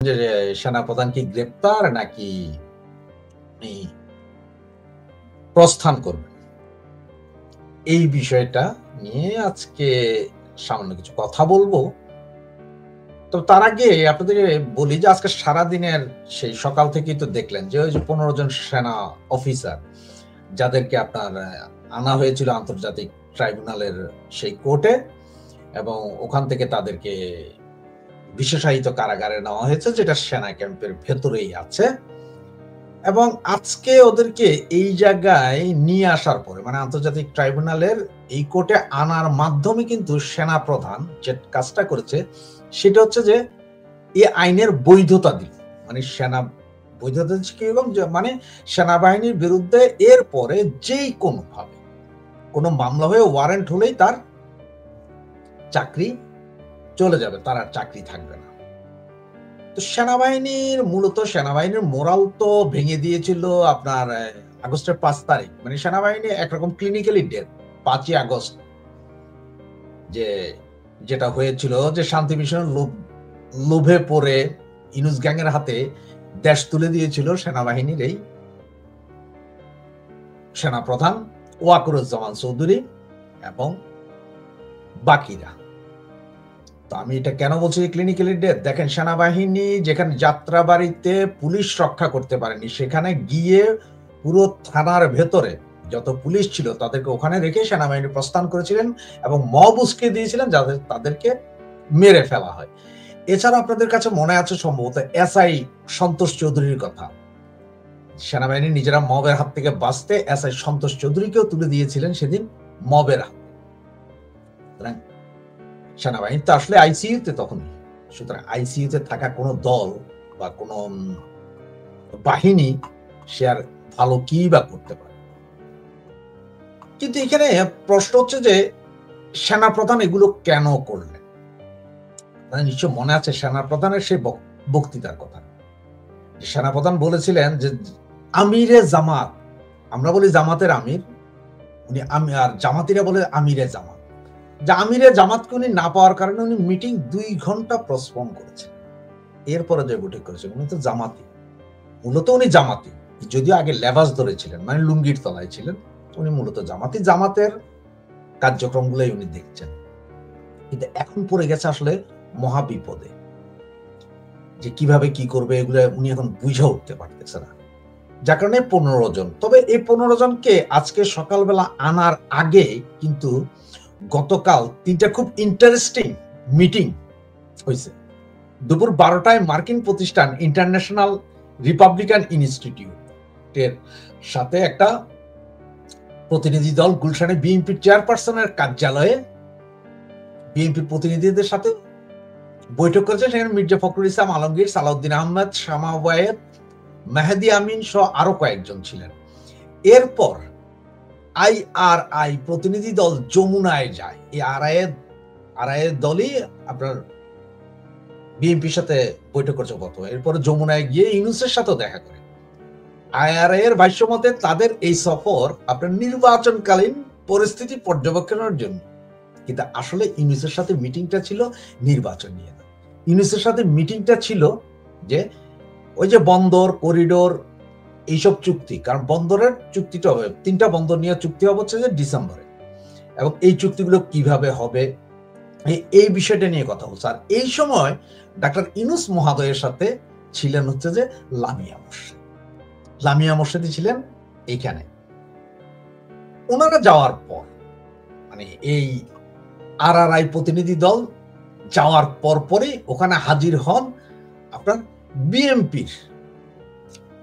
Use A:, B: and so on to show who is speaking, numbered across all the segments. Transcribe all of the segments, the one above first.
A: যে সেনাপ্রধান কি গ্রেপ্তার নাকি প্রস্থান করবেন, এই বিষয়টা নিয়ে আজকে সামান্য কিছু কথা বলবো। তো তার আগে আপনাদের বলি যে আজকে সারাদিনের সেই সকাল থেকেই তো দেখলেন যে ওই যে 15 জন সেনা অফিসার যাদেরকে আপনার আনা হয়েছিল আন্তর্জাতিক ট্রাইব্যুনালের সেই কোর্টে, এবং ওখান থেকে তাদেরকে বিশেষায়িত কারাগারে নেওয়া হয়েছে, যেটা সেনা ক্যাম্পের ভেতরেই আছে। এবং আজকে ওদেরকে এই জায়গায় নিয়ে আসার পরে, মানে আন্তর্জাতিক ট্রাইব্যুনালের এই কোর্টে আনার মাধ্যমে কিন্তু সেনা প্রধান যে কাজটা করেছে সেটা হচ্ছে যে এই আইনের বৈধতা দিল, মানে সেনা বৈধতা কি, এবং মানে সেনাবাহিনীর বিরুদ্ধে এরপরে যেই কোনো ভাবে কোনো মামলা হয়ে ওয়ারেন্ট হলেই তার চাকরি চলে যাবে, তার আর চাকরি থাকবে না। তো সেনাবাহিনীর মোরাল তো ভেঙে দিয়েছিল আপনার আগস্টের 5 তারিখ, মানে সেনাবাহিনী একরকম ক্লিনিক্যালি ডেড 5ই আগস্ট, যেটা হয়েছিল যে শান্তি মিশনের লোভে পড়ে ইউনূস গ্যাংয়ের হাতে দেশ তুলে দিয়েছিল সেনাবাহিনীর এই সেনাপ্রধান ওয়াকারুজ্জামান চৌধুরী এবং বাকিরা। তো আমি এটা কেন বলছি ক্লিনিক্যালি ডেথ? দেখেন, সেনাবাহিনী যেখানে যাত্রাবাড়িতে পুলিশ রক্ষা করতে পারেনি, সেখানে গিয়ে পুরো থানার ভেতরে যত পুলিশ ছিল তাদেরকে ওখানে রেখে সেনাবাহিনী প্রস্থান করেছিলেন এবং মব উস্কে দিয়েছিলেন যাদের তাদেরকে মেরে ফেলা হয়। এছাড়া আপনাদের কাছে মনে আছে সম্ভবত এসআই সন্তোষ চৌধুরীর কথা, সেনাবাহিনী নিজেরা মবের হাত থেকে বাঁচতে এসআই সন্তোষ চৌধুরীকেও তুলে দিয়েছিলেন সেদিন মবের হাতে। সেনাবাহিনী তো আসলে আইসিইউতে তখনই, সুতরাং আইসিইউতে থাকা কোনো দল বা কোনো বাহিনী সে আর ভালো কি বা করতে পারে। কিন্তু এখানে প্রশ্ন হচ্ছে যে সেনাপ্রধান এগুলো কেন করলেন? নিশ্চয় মনে আছে সেনাপ্রধানের সেই বক্তৃতার কথা। সেনাপ্রধান বলেছিলেন যে আমিরে জামাত, আমরা বলি জামাতের আমির, উনি আর জামাতিরা বলে আমিরে জামাত। যে আমিরে জামাতকে উনি না পাওয়ার কারণে উনি মিটিং 2 ঘন্টা পোস্টপোন করেছেন। এরপরে যে বৈঠক করেছেন উনি তো জামাতি, মূলত উনি জামাতি, যদিও আগে লেবাস ধরেছিলেন, মানে লুঙ্গির তলায় ছিলেন, উনি মূলত জামাতি, জামাতের কার্যক্রমগুলোই উনি দেখছেন। কিন্তু এখন পড়ে গেছে আসলে মহা বিপদে, যে কিভাবে কি করবে এগুলো উনি এখন বুঝে উঠতে পারতেছে না, যার কারণে 15 জন। তবে এই 15 জনকে আজকে সকালবেলা আনার আগে কিন্তু গতকাল 3টা খুব ইন্টারেস্টিং মিটিং হয়েছে। দুপুর 12টায় মার্কিন প্রতিষ্ঠান ইন্টারন্যাশনাল রিপাবলিকান ইনস্টিটিউটের সাথে একটা প্রতিনিধি দল গুলশানে বিএনপির চেয়ারপারসনের কার্যালয়ে বিএনপির প্রতিনিধিদের সাথে বৈঠক করেছে। সেখানে মির্জা ফখরুল ইসলাম আলমগীর, সালাউদ্দিন আহমেদ, শামা ওবায়েদ, মেহেদী আমিন সহ আরো কয়েকজন ছিলেন। এরপর আইআরআই প্রতিনিধি দল যমুনায় যায়। এই আরআই দলই আপনার বিএনপির সাথে বৈঠক করছে প্রথমে, এরপরে যমুনায় গিয়ে ইউনূসের সাথে দেখা করে। আইআরআই এর ভাষ্য মতে তাদের এই সফর আপনার নির্বাচনকালীন পরিস্থিতি পর্যবেক্ষণের জন্য, কিন্তু আসলে ইউনূসের সাথে মিটিংটা ছিল নির্বাচন নিয়ে না। ইউনূসের সাথে মিটিংটা ছিল যে ওই যে বন্দর করিডোর এইসব চুক্তি, কারণ বন্দরের চুক্তিটা হবে, 3টা বন্দর নিয়ে চুক্তি হবে হচ্ছে যে ডিসেম্বরে, এবং এই চুক্তিগুলো কিভাবে হবে এই বিষয়টা নিয়ে কথা বলছে। আর এই সময় ডাক্তার ইউনূস মহোদয়ের সাথে ছিলেন হচ্ছে যে লামিয়া মোর্শেদী ছিলেন এইখানে। ওনারা যাওয়ার পর, মানে এই আরআরআই প্রতিনিধি দল যাওয়ার পরপরই ওখানে হাজির হন আপনার বিএনপির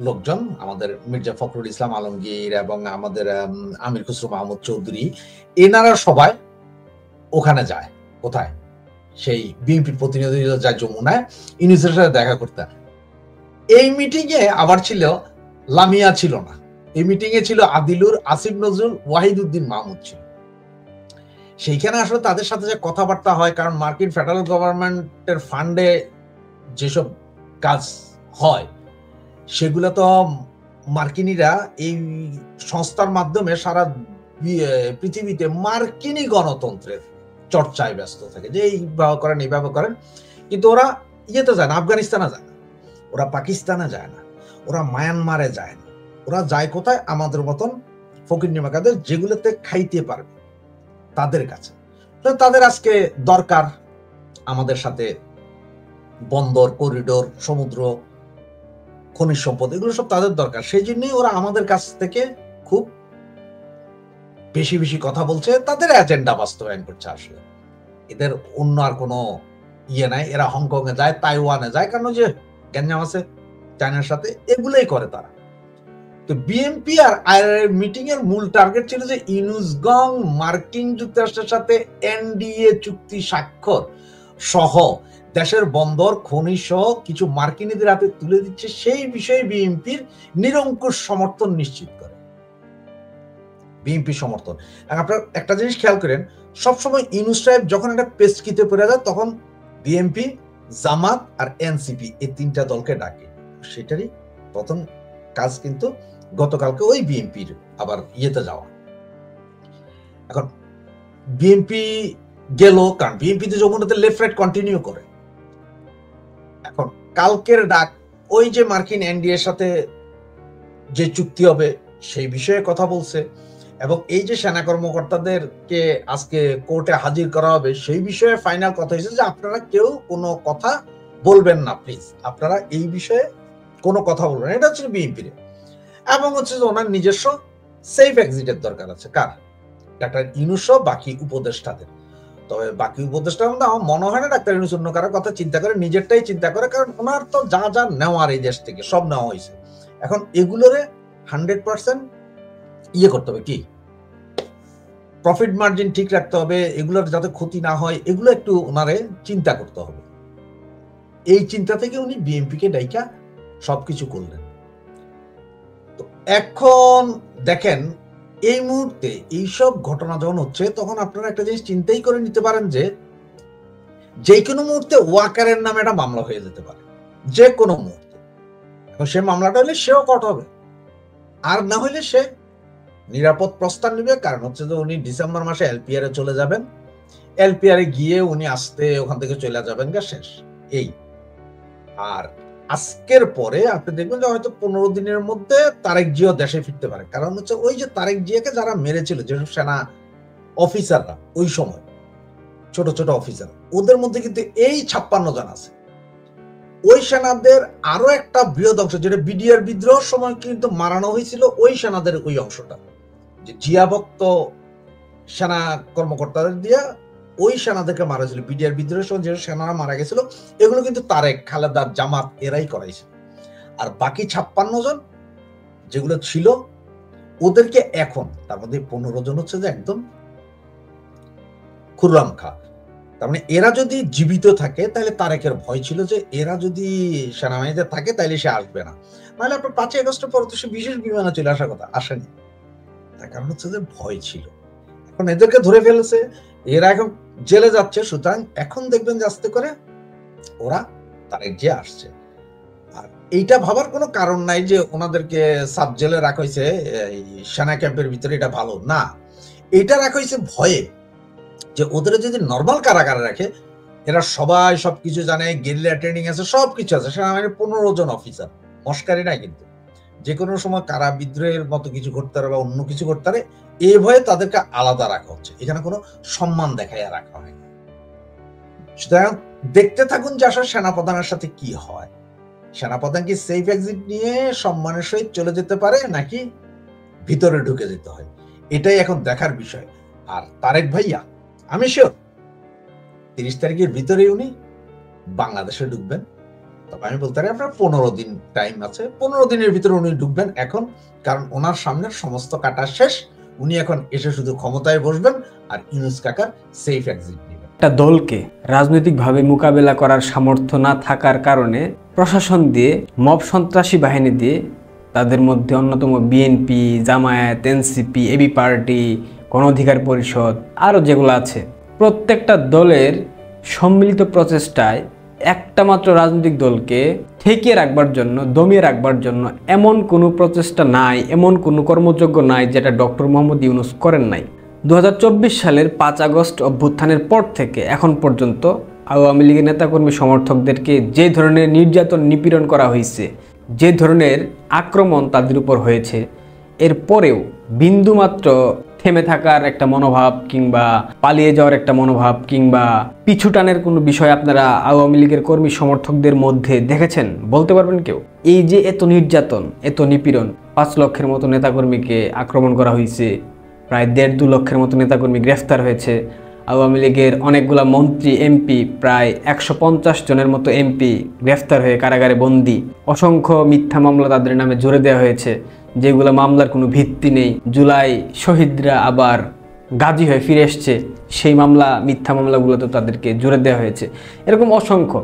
A: লোকজন, আমাদের মির্জা ফখরুল ইসলাম আলমগীর এবং আমাদের আমির খসরু মাহমুদ চৌধুরী, এনারা সবাই ওখানে যায়। কোথায়? সেই বিএনপির প্রতিনিধি যায় যমুনায় ইউনূসের সাথে দেখা করতে। এই মিটিং এ আবার ছিল লামিয়া, ছিল না। এই মিটিং এ ছিল আদিলুর, আসিফ নজরুল, ওয়াহিদউদ্দিন মাহমুদ ছিল। সেইখানে আসলে তাদের সাথে যে কথাবার্তা হয়, কারণ মার্কিন ফেডারেল গভর্নমেন্টের ফান্ডে যেসব কাজ হয় সেগুলো তো মার্কিনীরা এই সংস্থার মাধ্যমে সারা পৃথিবীতে মার্কিনী গণতন্ত্রের চর্চায় ব্যস্ত থাকে, যে এইভাবে করেন এইভাবে করেন, কিন্তু ওরা ইয়েতে যায় না, আফগানিস্তানে যায় না। ওরা পাকিস্তানে যায় না, ওরা মায়ানমারে যায় না, ওরা যায় কোথায়? আমাদের মতন ফকিন্নি মার্কাদের যেগুলোতে খাইতে পারবে তাদের কাছে। তাদের আজকে দরকার আমাদের সাথে বন্দর, করিডোর, সমুদ্র, খনিজ সম্পদ, এগুলো সব তাদের দরকার। সেই জন্যই ওরা আমাদের কাছ থেকে খুব বেশি বেশি কথা বলছে, তাদের এজেন্ডা বাস্তবায়ন করছে। আসলে এদের অন্য আর কোনো ইয়ে নাই। এরা হংকং এ যায়, তাইওয়ানে যায়, কারণ যে গ্যাঞ্জাম আছে চায়নার সাথে, এগুলোই করে তারা। তো বিএনপি আর আইআরএর মিটিং এর মূল টার্গেট ছিল যে ইউনুসগং মার্কিন যুক্তরাষ্ট্রের সাথে এনডিএ চুক্তি স্বাক্ষর সহ দেশের বন্দর, খনি সহ কিছু মার্কিনীদের হাতে তুলে দিচ্ছে, সেই বিষয়ে বিএনপির নিরঙ্কুশ সমর্থন নিশ্চিত করে। বিএনপি সমর্থন। আপনার একটা জিনিস খেয়াল করেন, সবসময় ইউনুস সাহেব যখন একটা পেচকিতে পড়ে যায়, তখন বিএনপি, জামাত আর এনসিপি এই তিনটা দলকে ডাকে। সেটারই প্রথম কাজ কিন্তু গতকালকে ওই বিএনপির আবার ইয়েতে যাওয়া। এখন বিএনপি গেল, কারণ বিএনপিতে যমুনাতে লেফট রাইট কন্টিনিউ করে। এখন কালকের ডাক ওই যে মার্কিন এনডিএর সাথে যে চুক্তি হবে সেই বিষয়ে কথা বলছে, এবং এই যে সেনা কর্মকর্তাদেরকে আজকে কোর্টে হাজির করা হবে সেই বিষয়ে ফাইনাল কথা হয়েছে যে আপনারা কেউ কোনো কথা বলবেন না, প্লিজ আপনারা এই বিষয়ে কোনো কথা বলবেন। এটা হচ্ছে বিএনপির। এবং হচ্ছে যে ওনার নিজস্ব সেফ এক্সিটের দরকার আছে। কার? ডাক্তার ইউনূস বাকি উপদেষ্টাদের। তবে বাকি উপদেষ্টার মধ্যে আমার মনে হয় না ডাক্তার ইউনূস অন্য কারোর কথা চিন্তা করে, নিজেরটাই চিন্তা করে, কারণ ওনার তো যা যা নেওয়ার এই দেশ থেকে সব নেওয়া হয়েছে। এখন এগুলোরে 100% ইয়ে করতে হবে, কি প্রফিট মার্জিন ঠিক রাখতে হবে, এগুলোর যাতে ক্ষতি না হয়, এগুলো একটু ওনারে চিন্তা করতে হবে। এই চিন্তা থেকে উনি বিএনপিকে ডাইকা সবকিছু করলেন। তো এখন দেখেন এই মুহূর্তে এইসব ঘটনা যখন হচ্ছে, তখন আপনারা একটা জিনিস চিন্তাই করে নিতে পারেন যে কোনো মুহূর্তে ওয়াকারের নামে একটা মামলা হয়ে যেতে পারে, যে কোনো মুহূর্তে। এখন সে মামলাটা হলে সেও কট হবে, আর না হলে সে নিরাপদ প্রস্থান নেবে। কারণ হচ্ছে যে উনি ডিসেম্বর মাসে এলপিআর এ চলে যাবেন, এলপিআর এ গিয়ে উনি আসতে ওখান থেকে চলে যাবেন, গা শেষ এই। আর আজকের পরে আপনি দেখবেন যে হয়তো 15 দিনের মধ্যে তারেক জিয়া দেশে ফিরতে পারে। কারণ হচ্ছে ওই যে তারেক জিয়াকে যারা মেরেছিল, যেসব সেনা অফিসাররা ওই সময়, ছোট ছোট অফিসার, ওদের মধ্যে কিন্তু এই 56 জন আছে। ওই সেনাদের আরো একটা বৃহৎ অংশ, যেটা বিডিআর বিদ্রোহ সময় কিন্তু মারানো হয়েছিল, ওই সেনাদের ওই অংশটা, যে জিয়া ভক্ত সেনা কর্মকর্তাদের দিয়া ওই সেনাদেরকে মারা ছিল বিডিআর বিদ্রোহের সময়, যে সেনারা মারা গেছিল, এগুলো কিন্তু তারেক, খালেদা, জামাত এরাই করাইছিল। আর বাকি 56 জন যেগুলো ছিল ওদেরকে এখন, তার মধ্যে 15 জন হচ্ছে যে একদম খুররাম খা। তার মানে এরা যদি জীবিত থাকে তাহলে তারেকের ভয় ছিল যে এরা যদি সেনাবাহিনীতে থাকে তাহলে সে আসবে না, নাহলে আপনার 5 আগস্টের পর তো সে বিশেষ বিমানে চলে আসার কথা, আসেনি। তার কারণ হচ্ছে যে ভয় ছিল। এখন এদেরকে ধরে ফেলেছে, এরা এখন জেলে যাচ্ছে। সুতরাং এখন দেখবেন যে আস্তে করে ওরা তারেক যে আসছে। আর এইটা ভাবার কোনো কারণ নাই যে ওনাদেরকে সাব জেলে রাখা হয়েছে এই সেনা ক্যাম্পের ভিতরে, এটা ভালো না। এটা রাখা হয়েছে ভয়ে, যে ওদের যদি নর্মাল কারাগারে রাখে, এরা সবাই সবকিছু জানে, গেরিলা ট্রেনিং আছে, সবকিছু আছে। সেনাবাহিনীর 15 জন অফিসার, মস্কারি নাই কিন্তু, যে কোনো সময় কারা বিদ্রোহের মতো কিছু ঘটতে পারে বা অন্য কিছু ঘটতে পারে, এই ভয়ে তাদেরকে আলাদা রাখা হচ্ছে। এখানে কোনো সম্মান দেখাইয়া রাখা হয়। সুতরাং দেখতে থাকুন যে আসলে সেনাপ্রধানের সাথে কি হয়। সেনাপ্রধান কি সেফ এক্সিট নিয়ে সম্মানের সহিত চলে যেতে পারে, নাকি ভিতরে ঢুকে যেতে হয়, এটাই এখন দেখার বিষয়। আর তারেক ভাইয়া আমি শিওর 30 তারিখের ভিতরে উনি বাংলাদেশে ঢুকবেন। তবে আমি বলতে পারি আপনার 15 দিন টাইম আছে, 15 দিনের ভিতরে উনি ঢুকবেন এখন, কারণ ওনার সামনে সমস্ত কাটা শেষ। উনি এখন এসে শুধু ক্ষমতায় বসবেন আর ইউনূস কাকার সেফ এক্সিট নেবেন।
B: একটা দলকে রাজনৈতিকভাবে মোকাবেলা করার সামর্থ্য না থাকার কারণে প্রশাসন দিয়ে, মব সন্ত্রাসী বাহিনী দিয়ে, তাদের মধ্যে অন্যতম BNP, Jamaat, NCP, AB party, Gono Odhikar পরিষদ, আরও যেগুলো আছে, প্রত্যেকটা দলের সম্মিলিত প্রচেষ্টায় একটা মাত্র রাজনৈতিক দলকে ঠেকিয়ে রাখবার জন্য, দমিয়ে রাখবার জন্য এমন কোনো প্রচেষ্টা নাই, এমন কোনো কর্মযোগ্য নাই যেটা ডক্টর মোহাম্মদ ইউনূস করেন নাই। 2024 সালের 5 আগস্ট অভ্যুত্থানের পর থেকে এখন পর্যন্ত আওয়ামী লীগের নেতাকর্মী সমর্থকদেরকে যে ধরনের নির্যাতন নিপীড়ন করা হয়েছে, যে ধরনের আক্রমণ তাদের উপর হয়েছে, এরপরেও বিন্দুমাত্র থেমে থাকার একটা মনোভাব কিংবা পালিয়ে যাওয়ার একটা মনোভাব কিংবা পিছুটানের কোনো বিষয় আপনারা আওয়ামী লীগের কর্মী সমর্থকদের মধ্যে দেখেছেন বলতে পারবেন কেউ? এই যে এত নির্যাতন, এত নিপীড়ন, 5 লক্ষের মতো নেতাকর্মীকে আক্রমণ করা হয়েছে, প্রায় 1.5-2 লক্ষের মতো নেতাকর্মী গ্রেফতার হয়েছে, আওয়ামী লীগের অনেকগুলো মন্ত্রী এমপি, প্রায় 150 জনের মতো এমপি গ্রেফতার হয়ে কারাগারে বন্দী, অসংখ্য মিথ্যা মামলা তাদের নামে জুড়ে দেওয়া হয়েছে, যেগুলো মামলার কোনো ভিত্তি নেই। জুলাই শহীদরা আবার গাজী হয়ে ফিরে এসছে, সেই মামলা, মিথ্যা মামলাগুলোতে তাদেরকে জুড়ে দেওয়া হয়েছে। এরকম অসংখ্য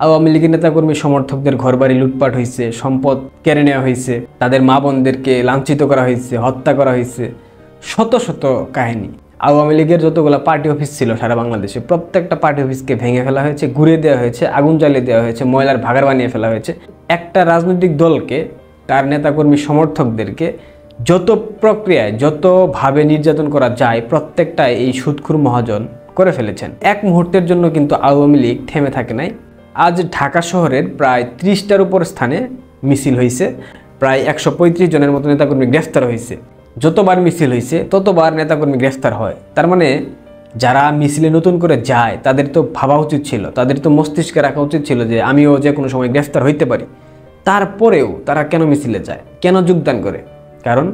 B: আওয়ামী লীগের নেতাকর্মী সমর্থকদের ঘরবাড়ি লুটপাট হয়েছে, সম্পদ কেড়ে নেওয়া হয়েছে, তাদের মা বোনদেরকে লাঞ্ছিত করা হয়েছে, হত্যা করা হয়েছে, শত শত কাহিনী। আওয়ামী লীগের যতগুলো পার্টি অফিস ছিল সারা বাংলাদেশে, প্রত্যেকটা পার্টি অফিসকে ভেঙে ফেলা হয়েছে, ঘুরিয়ে দেওয়া হয়েছে, আগুন জ্বালিয়ে দেওয়া হয়েছে, ময়লার ভাগাড় বানিয়ে ফেলা হয়েছে। একটা রাজনৈতিক দলকে, তার নেতাকর্মী সমর্থকদেরকে যত প্রক্রিয়ায়, যতভাবে নির্যাতন করা যায়, প্রত্যেকটাই এই সুদখোর মহাজন করে ফেলেছেন। এক মুহূর্তের জন্য কিন্তু আওয়ামী লীগ থেমে থাকে নাই। আজ ঢাকা শহরের প্রায় 30টার উপর স্থানে মিছিল হয়েছে, প্রায় 135 জনের মতো নেতাকর্মী গ্রেফতার হয়েছে। যতবার মিছিল হয়েছে ততবার নেতাকর্মী গ্রেফতার হয়। তার মানে যারা মিছিলে নতুন করে যায় তাদের তো ভাবা উচিত ছিল, তাদের তো মস্তিষ্কে রাখা উচিত ছিল যে আমিও যে কোনো সময় গ্রেফতার হইতে পারি। তারপরেও তারা কেন মিছিলে যায়, কেন যোগদান করে? কারণ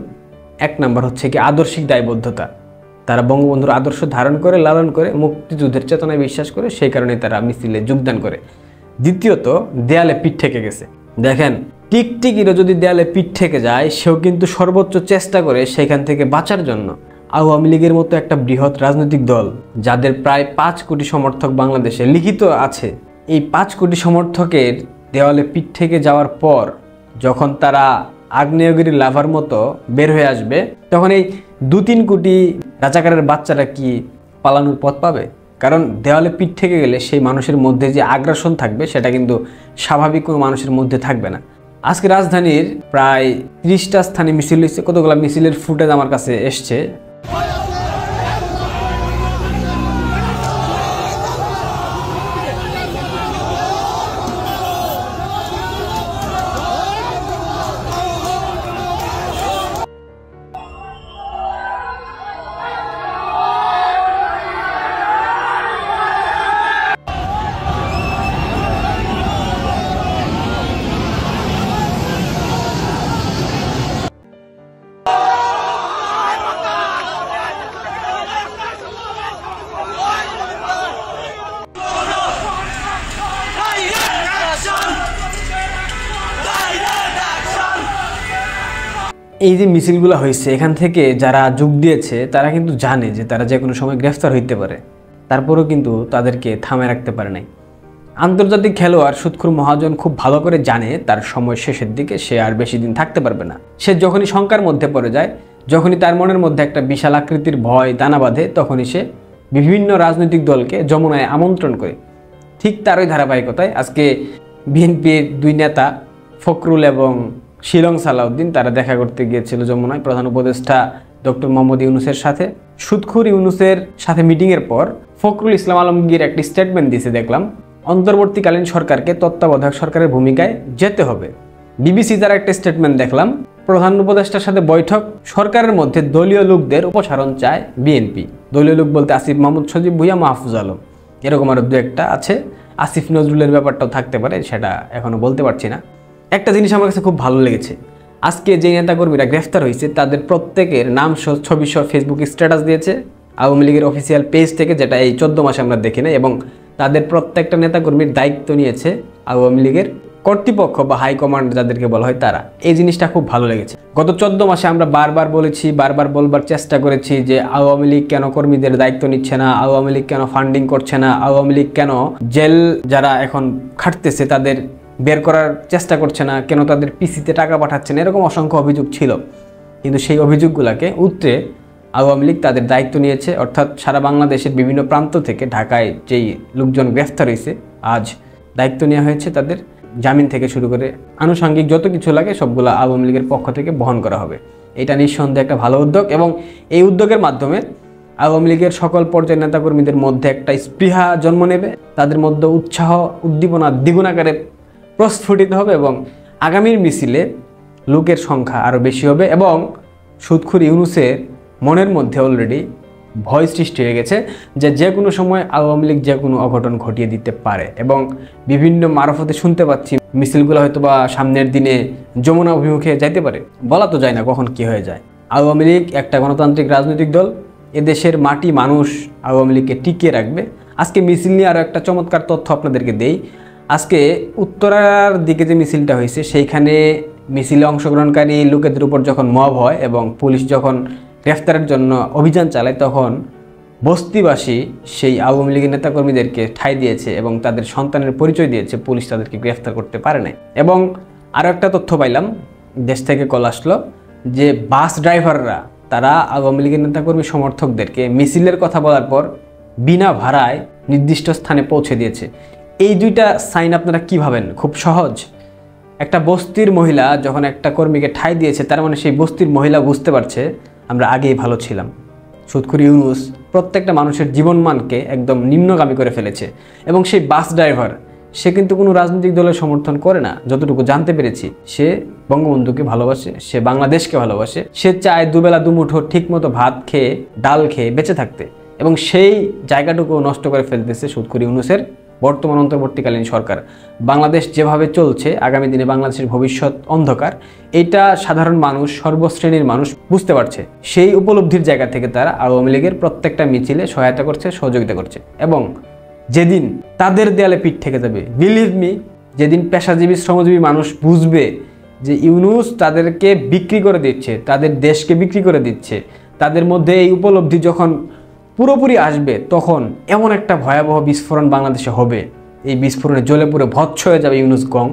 B: 1 নাম্বার হচ্ছে কি আদর্শিক দায়বদ্ধতা। তারা বঙ্গবন্ধুর আদর্শ ধারণ করে, লালন করে, মুক্তিযুদ্ধের চেতনায় বিশ্বাস করে, সেই কারণে তারা মিছিলে যোগদান করে। দ্বিতীয়ত, দেয়ালে পিঠ ঠেকে গেছে। দেখেন, টিকটিকিরও যদি দেয়ালে পিঠ ঠেকে যায়, সেও কিন্তু সর্বোচ্চ চেষ্টা করে সেখান থেকে বাঁচার জন্য। আওয়ামী লীগের মতো একটা বৃহৎ রাজনৈতিক দল, যাদের প্রায় 5 কোটি সমর্থক বাংলাদেশে লিখিত আছে, এই 5 কোটি সমর্থকের দেওয়ালে পিঠ থেকে যাওয়ার পর যখন তারা আগ্নেয়গিরি লাভার মতো বের হয়ে আসবে, তখন এই 2-3 কোটি রাজাকারের বাচ্চারা কি পালানোর পথ পাবে? কারণ দেওয়ালে পিঠ থেকে গেলে সেই মানুষের মধ্যে যে আগ্রাসন থাকবে, সেটা কিন্তু স্বাভাবিক কোনো মানুষের মধ্যে থাকবে না। আজকে রাজধানীর প্রায় 30টা স্থানে মিছিল হয়েছে। কতগুলো মিছিলের ফুটেজ আমার কাছে এসছে। এই যে মিছিলগুলো হয়েছে, এখান থেকে যারা যোগ দিয়েছে তারা কিন্তু জানে যে তারা যে কোনো সময় গ্রেফতার হইতে পারে, তারপরেও কিন্তু তাদেরকে থামে রাখতে পারে নাই। আন্তর্জাতিক খেলোয়াড় সুদখোর মহাজন খুব ভালো করে জানে তার সময় শেষের দিকে সে আর বেশি দিন থাকতে পারবে না। সে যখনই শঙ্কার মধ্যে পড়ে যায়, যখনই তার মনের মধ্যে একটা বিশাল আকৃতির ভয় দানা বাঁধে, তখনই সে বিভিন্ন রাজনৈতিক দলকে যমুনায় আমন্ত্রণ করে। ঠিক তারই ধারাবাহিকতায় আজকে বিএনপির 2 নেতা ফখরুল এবং শিলং সালাউদ্দিন তারা দেখা করতে গিয়েছিল যমুনায় প্রধান উপদেষ্টা ডক্টর মোহাম্মদ ইউনূসের সাথে। সুদখোর ইউনূসের সাথে মিটিংয়ের পর ফখরুল ইসলাম আলমগীর একটি স্টেটমেন্ট দিয়েছে দেখলাম, অন্তর্বর্তীকালীন সরকারকে তত্ত্বাবধায়ক সরকারের ভূমিকায় যেতে হবে। বিবিসি তার একটা স্টেটমেন্ট দেখলাম, প্রধান উপদেষ্টার সাথে বৈঠক, সরকারের মধ্যে দলীয় লোকদের অপসারণ চায় বিএনপি। দলীয় লোক বলতে আসিফ মাহমুদ সজীব ভুঁইয়া, মাহফুজ আলম, এরকম আরও 2-1টা আছে। আসিফ নজরুলের ব্যাপারটাও থাকতে পারে, সেটা এখনো বলতে পারছি না। একটা জিনিস আমার কাছে খুব ভালো লেগেছে, আজকে যে নেতাকর্মীরা গ্রেফতার হয়েছে তাদের প্রত্যেকের নাম সহ ছবি সহ ফেসবুকে স্ট্যাটাস দিয়েছে আওয়ামী লীগের অফিসিয়াল পেজ থেকে, যেটা এই 14 মাসে আমরা দেখি না। এবং তাদের প্রত্যেকটা নেতাকর্মীর দায়িত্ব নিয়েছে আওয়ামী লীগের কর্তৃপক্ষ বা হাইকমান্ড যাদেরকে বলা হয় তারা। এই জিনিসটা খুব ভালো লেগেছে। গত 14 মাসে আমরা বারবার বলেছি, বারবার বলবার চেষ্টা করেছি যে আওয়ামী লীগ কেন কর্মীদের দায়িত্ব নিচ্ছে না, আওয়ামী লীগ কেন ফান্ডিং করছে না, আওয়ামী লীগ কেন জেল যারা এখন খাটতেছে তাদের বের করার চেষ্টা করছে না, কেন তাদের পিসিতে টাকা পাঠাচ্ছে না, এরকম অসংখ্য অভিযোগ ছিল। কিন্তু সেই অভিযোগগুলোকে উত্তরে আওয়ামী লীগ তাদের দায়িত্ব নিয়েছে। অর্থাৎ সারা বাংলাদেশের বিভিন্ন প্রান্ত থেকে ঢাকায় যেই লোকজন গ্রেফতার হয়েছে, আজ দায়িত্ব নেওয়া হয়েছে তাদের, জামিন থেকে শুরু করে আনুষঙ্গিক যত কিছু লাগে সবগুলো আওয়ামী লীগের পক্ষ থেকে বহন করা হবে। এটা নিঃসন্দেহে একটা ভালো উদ্যোগ এবং এই উদ্যোগের মাধ্যমে আওয়ামী লীগের সকল পর্যায়ের নেতাকর্মীদের মধ্যে একটা স্পৃহা জন্ম নেবে, তাদের মধ্যে উৎসাহ উদ্দীপনা দ্বিগুণ আকারে প্রস্ফুটিত হবে এবং আগামীর মিছিলে লোকের সংখ্যা আরও বেশি হবে এবং সুদখোর ইউনূসের মনের মধ্যে অলরেডি ভয় সৃষ্টি হয়ে গেছে যে যে কোনো সময় আওয়ামী লীগ যে কোনো অঘটন ঘটিয়ে দিতে পারে। এবং বিভিন্ন মারফতে শুনতে পাচ্ছি মিছিলগুলো হয়তো বা সামনের দিনে যমুনা অভিমুখে যাইতে পারে, বলা তো যায় না কখন কি হয়ে যায়। আওয়ামী লীগ একটা গণতান্ত্রিক রাজনৈতিক দল, এদেশের মাটি মানুষ আওয়ামী লীগকে টিকিয়ে রাখবে। আজকে মিছিল নিয়ে আরও একটা চমৎকার তথ্য আপনাদেরকে দেই। আজকে উত্তরার দিকে যে মিছিলটা হয়েছে সেইখানে মিছিলে অংশগ্রহণকারী লোকেদের উপর যখন মব হয় এবং পুলিশ যখন গ্রেফতারের জন্য অভিযান চালায় তখন বস্তিবাসী সেই আওয়ামী লীগের নেতাকর্মীদেরকে ঠাঁই দিয়েছে এবং তাদের সন্তানের পরিচয় দিয়েছে, পুলিশ তাদেরকে গ্রেফতার করতে পারে নাই। এবং আরও একটা তথ্য পাইলাম, দেশ থেকে কল আসলো যে বাস ড্রাইভাররা তারা আওয়ামী লীগের নেতাকর্মী সমর্থকদেরকে মিছিলের কথা বলার পর বিনা ভাড়ায় নির্দিষ্ট স্থানে পৌঁছে দিয়েছে। এই দুইটা সাইন আপনারা কি ভাবেন? খুব সহজ। একটা বস্তির মহিলা যখন একটা কর্মীকে ঠাঁই দিয়েছে তার মানে সেই বস্তির মহিলা বুঝতে পারছে আমরা আগেই ভালো ছিলাম। সুদখোর ইউনূস প্রত্যেকটা মানুষের জীবনমানকে একদম নিম্নগামী করে ফেলেছে। এবং সেই বাস ড্রাইভার সে কিন্তু কোনো রাজনৈতিক দলের সমর্থন করে না, যতটুকু জানতে পেরেছি। সে বঙ্গবন্ধুকে ভালোবাসে, সে বাংলাদেশকে ভালোবাসে, সে চায় দুবেলা দুমুঠো ঠিকমতো ভাত খেয়ে ডাল খেয়ে বেঁচে থাকতে। এবং সেই জায়গাটুকু নষ্ট করে ফেলতেছে সুদখোর ইউনূসের বর্তমান অন্তর্বর্তীকালীন সরকার। বাংলাদেশ যেভাবে চলছে, আগামী দিনে বাংলাদেশের ভবিষ্যৎ অন্ধকার, এটা সাধারণ মানুষ, সর্বশ্রেণীর মানুষ বুঝতে পারছে। সেই উপলব্ধির জায়গা থেকে তারা আওয়ামী লীগের প্রত্যেকটা মিছিলে সহায়তা করছে, সহযোগিতা করছে। এবং যেদিন তাদের দেয়ালে পিঠ থেকে যাবে, বিলিভ মি, যেদিন পেশাজীবী শ্রমজীবী মানুষ বুঝবে যে ইউনূস তাদেরকে বিক্রি করে দিচ্ছে, তাদের দেশকে বিক্রি করে দিচ্ছে, তাদের মধ্যে এই উপলব্ধি যখন পুরোপুরি আসবে তখন এমন একটা ভয়াবহ বিস্ফোরণ বাংলাদেশে হবে, এই বিস্ফোরণে জ্বলে পুরো ভৎস হয়ে যাবে ইউনূস গং,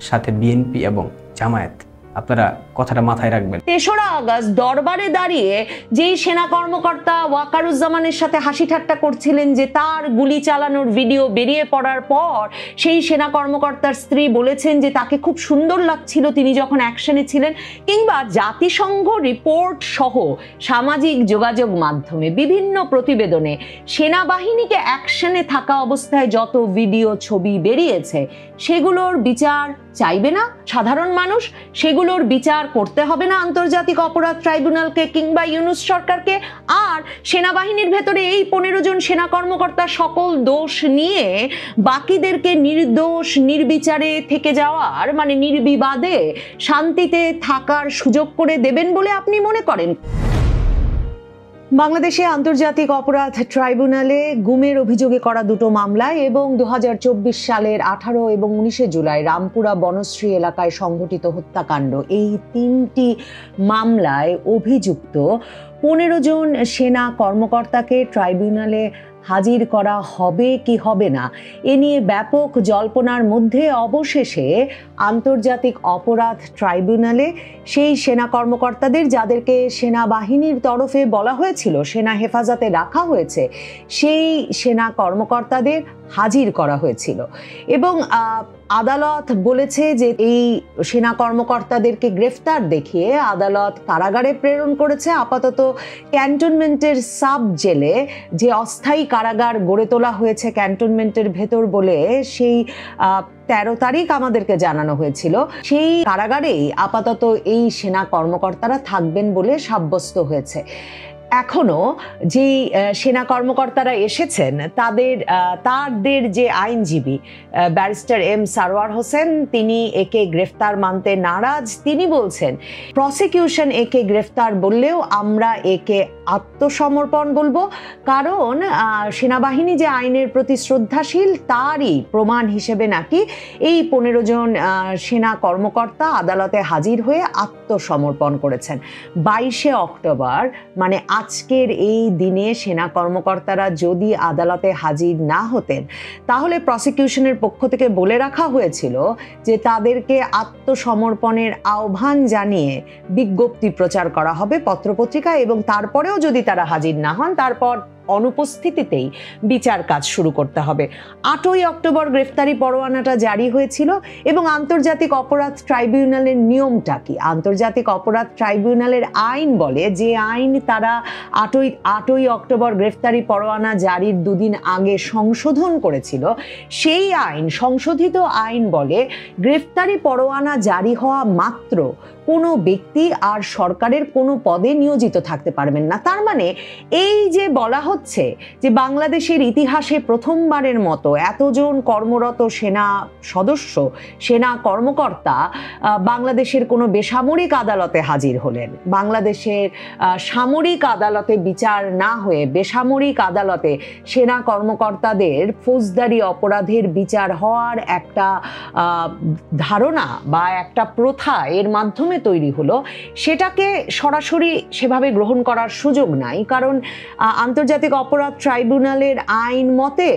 B: সাথে বিএনপি এবং জামায়াত। আপনারা কথাটা মাথায় রাখবেন।
C: ৩রা আগস্ট দরবারে দাঁড়িয়ে যেই সেনা কর্মকর্তা ওয়াকারুজ্জামানের সাথে হাসি ঠাট্টা করছিলেন যে তার গুলি চালানোর ভিডিও বেরিয়ে পড়ার পর সেই সেনা কর্মকর্তার স্ত্রী বলেছেন যে তাকে খুব সুন্দর লাগছিল তিনি যখন অ্যাকশনে ছিলেন, কিংবা জাতিসংঘ রিপোর্ট সহ সামাজিক যোগাযোগ মাধ্যমে বিভিন্ন প্রতিবেদনে সেনাবাহিনীকে অ্যাকশনে থাকা অবস্থায় যত ভিডিও ছবি বেরিয়েছে সেগুলোর বিচার চাইবে না সাধারণ মানুষ? সেগুলোর বিচার করতে হবে না আন্তর্জাতিক অপরাধ ট্রাইব্যুনালকে কিংবা ইউনূস সরকারকে? আর সেনাবাহিনীর ভেতরে এই 15 জন সেনা কর্মকর্তা সকল দোষ নিয়ে বাকিদেরকে নির্দোষ নির্বিচারে থেকে যাওয়ার, মানে নির্বিবাদে শান্তিতে থাকার সুযোগ করে দেবেন বলে আপনি মনে করেন? বাংলাদেশে আন্তর্জাতিক অপরাধ ট্রাইব্যুনালে গুমের অভিযোগে করা দুটো মামলায় এবং 2024 সালের 18 এবং 19 জুলাই রামপুরা বনশ্রী এলাকায় সংঘটিত হত্যাকাণ্ড, এই 3টি মামলায় অভিযুক্ত 15 জন সেনা কর্মকর্তাকে ট্রাইব্যুনালে হাজির করা হবে কি হবে না এ নিয়ে ব্যাপক জল্পনার মধ্যে অবশেষে আন্তর্জাতিক অপরাধ ট্রাইব্যুনালে সেই সেনা কর্মকর্তাদের যাদেরকে সেনাবাহিনীর তরফে বলা হয়েছিল সেনা হেফাজতে রাখা হয়েছে সেই সেনা কর্মকর্তাদের হাজির করা হয়েছিল। এবং আদালত বলেছে যে এই সেনা কর্মকর্তাদেরকে গ্রেফতার দেখিয়ে আদালত কারাগারে প্রেরণ করেছে। আপাতত ক্যান্টনমেন্টের সাব জেলে যে অস্থায়ী কারাগার গড়ে তোলা হয়েছে ক্যান্টনমেন্টের ভেতর বলে সেই 13 তারিখ আমাদেরকে জানানো হয়েছিল, সেই কারাগারেই আপাতত এই সেনা কর্মকর্তারা থাকবেন বলে সাব্যস্ত হয়েছে। এখনো যে সেনা কর্মকর্তারা এসেছেন তাদের যে আইনজীবী ব্যারিস্টার এম সারওয়ার হোসেন, তিনি একে গ্রেফতার মানতে নারাজ। তিনি বলছেন প্রসিকিউশন একে গ্রেফতার বললেও আমরা একে আত্মসমর্পণ বলবো, কারণ সেনাবাহিনী যে আইনের প্রতি শ্রদ্ধাশীল তারই প্রমাণ হিসেবে নাকি এই 15 জন সেনা কর্মকর্তা আদালতে হাজির হয়ে আত্মসমর্পণ করেছেন। 22 অক্টোবর মানে আজকের এই দিনে সেনা কর্মকর্তারা যদি আদালতে হাজির না হতেন তাহলে প্রসিকিউশনের পক্ষ থেকে বলে রাখা হয়েছিল যে তাদেরকে আত্মসমর্পণের আহ্বান জানিয়ে বিজ্ঞপ্তি প্রচার করা হবে পত্রপত্রিকায়, এবং তারপরেও যদি তারা হাজির না হন তারপর অনুপস্থিতিতেই বিচার কাজ শুরু করতে হবে। 8ই অক্টোবর গ্রেফতারি পরোয়ানাটা জারি হয়েছিল এবং আন্তর্জাতিক অপরাধ ট্রাইব্যুনালের নিয়মটা কি? আন্তর্জাতিক অপরাধ ট্রাইব্যুনালের আইন বলে, যে আইন তারা 8ই অক্টোবর গ্রেফতারি পরোয়ানা জারির দুদিন আগে সংশোধন করেছিল, সেই আইন, সংশোধিত আইন বলে গ্রেফতারি পরোয়ানা জারি হওয়া মাত্র কোনো ব্যক্তি আর সরকারের কোনো পদে নিয়োজিত থাকতে পারবেন না। তার মানে এই যে বলা হচ্ছে যে বাংলাদেশের ইতিহাসে প্রথমবারের মতো এতজন কর্মরত সেনা সদস্য, সেনা কর্মকর্তা বাংলাদেশের কোনো বেসামরিক আদালতে হাজির হলেন। বাংলাদেশের সামরিক আদালতে বিচার না হয়ে বেসামরিক আদালতে সেনা কর্মকর্তাদের ফৌজদারি অপরাধের বিচার হওয়ার একটা ধারণা বা একটা প্রথা এর মাধ্যমে তৈরি হলো, সেটাকে সরাসরি সেভাবে গ্রহণ করার সুযোগ নাই। কারণ আন্তর্জাতিক অপরাধ ট্রাইব্যুনালের আইন মতে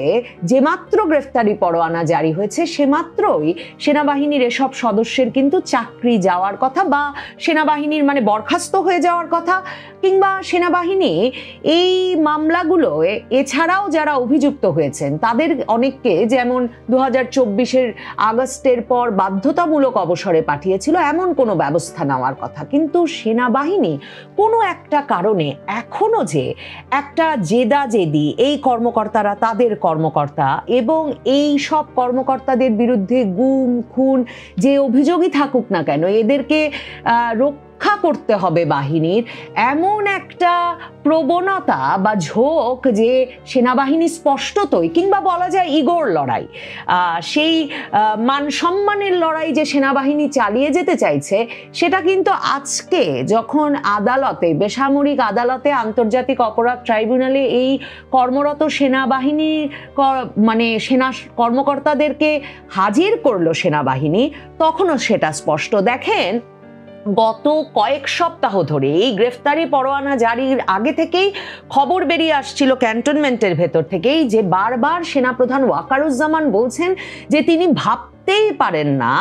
C: যে মাত্র গ্রেফতারি পরোয়ানা জারি হয়েছে সে মাত্রই সেনাবাহিনীর এসব সদস্যের কিন্তু চাকরি যাওয়ার কথা, বা সেনাবাহিনীর মানে বরখাস্ত হয়ে যাওয়ার কথা, কিংবা সেনাবাহিনী এই মামলাগুলো এছাড়াও যারা অভিযুক্ত হয়েছেন তাদের অনেককে, যেমন 2024-এর আগস্টের পর বাধ্যতামূলক অবসরে পাঠিয়েছিল, এমন কোনো ব্যবস্থা নেওয়ার কথা। কিন্তু সেনাবাহিনী কোনো একটা কারণে এখনো যে একটা জেদাজেদি, এই কর্মকর্তারা তাদের কর্মকর্তা এবং এই সব কর্মকর্তাদের বিরুদ্ধে গুম খুন যে অভিযোগই থাকুক না কেন এদেরকে রক্ষা করতে হবে বাহিনীর, এমন একটা প্রবণতা বা ঝোঁক যে সেনাবাহিনী স্পষ্টতই, কিংবা বলা যায় ইগোর লড়াই, সেই মান সম্মানের লড়াই যে সেনাবাহিনী চালিয়ে যেতে চাইছে, সেটা কিন্তু আজকে যখন আদালতে, বেসামরিক আদালতে, আন্তর্জাতিক অপরাধ ট্রাইব্যুনালে এই কর্মরত সেনাবাহিনী মানে সেনা কর্মকর্তাদেরকে হাজির করলো সেনাবাহিনী, তখনও সেটা স্পষ্ট। দেখেন, গত কয়েক সপ্তাহ ধরে এই গ্রেফতারি পরোয়ানা জারির আগে থেকেই খবর বেরিয়ে আসছিল ক্যান্টনমেন্টের ভেতর থেকেই, যে বারবার সেনাপ্রধান ওয়াকারুজ্জামান বলছেন যে তিনি ভাবতেই পারেন না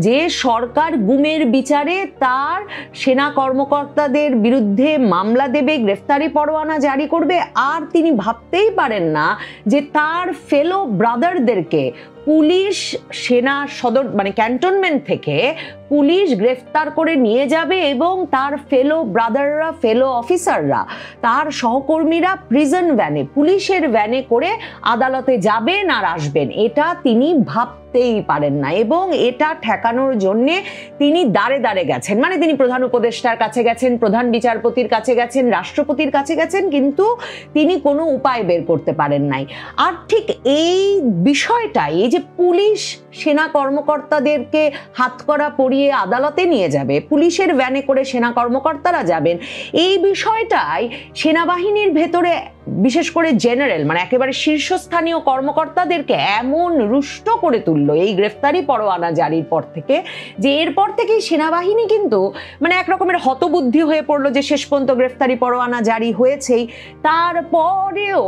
C: যে সরকার গুমের বিচারে তার সেনা কর্মকর্তাদের বিরুদ্ধে মামলা দেবে, গ্রেফতারি পরোয়ানা জারি করবে, আর তিনি ভাবতেই পারেন না যে তার ফেলো ব্রাদারদেরকে পুলিশ সেনা সদর মানে ক্যান্টনমেন্ট থেকে পুলিশ গ্রেফতার করে নিয়ে যাবে এবং তার ফেলো ব্রাদাররা, ফেলো অফিসাররা, তার সহকর্মীরা প্রিজন ভ্যানে, পুলিশের ভ্যানে করে আদালতে যাবেন আর আসবেন। এটা তিনি ভাবতেই পারেন না এবং এটা ঠেকানোর জন্যে তিনি দাঁড়ে দাঁড়ে গেছেন। মানে তিনি প্রধান উপদেষ্টার কাছে গেছেন, প্রধান বিচারপতির কাছে গেছেন, রাষ্ট্রপতির কাছে গেছেন, কিন্তু তিনি কোনো উপায় বের করতে পারেন নাই। আর ঠিক এই বিষয়টাই, এই যে পুলিশ সেনা কর্মকর্তাদেরকে হাতকড়া পরিয়ে আদালতে নিয়ে যাবে, পুলিশের ভ্যানে করে সেনা কর্মকর্তারা যাবেন, এই বিষয়টাই সেনাবাহিনীর ভেতরে বিশেষ করে জেনারেল মানে একেবারে শীর্ষস্থানীয় কর্মকর্তাদেরকে এমন রুষ্ট করে তুললো এই গ্রেফতারি পরোয়ানা জারির পর থেকে, যে এরপর থেকেই সেনাবাহিনী কিন্তু মানে এক রকমের হতবুদ্ধি হয়ে পড়লো যে শেষ পর্যন্ত গ্রেফতারি পরোয়ানা জারি হয়েছেই, তারপরেও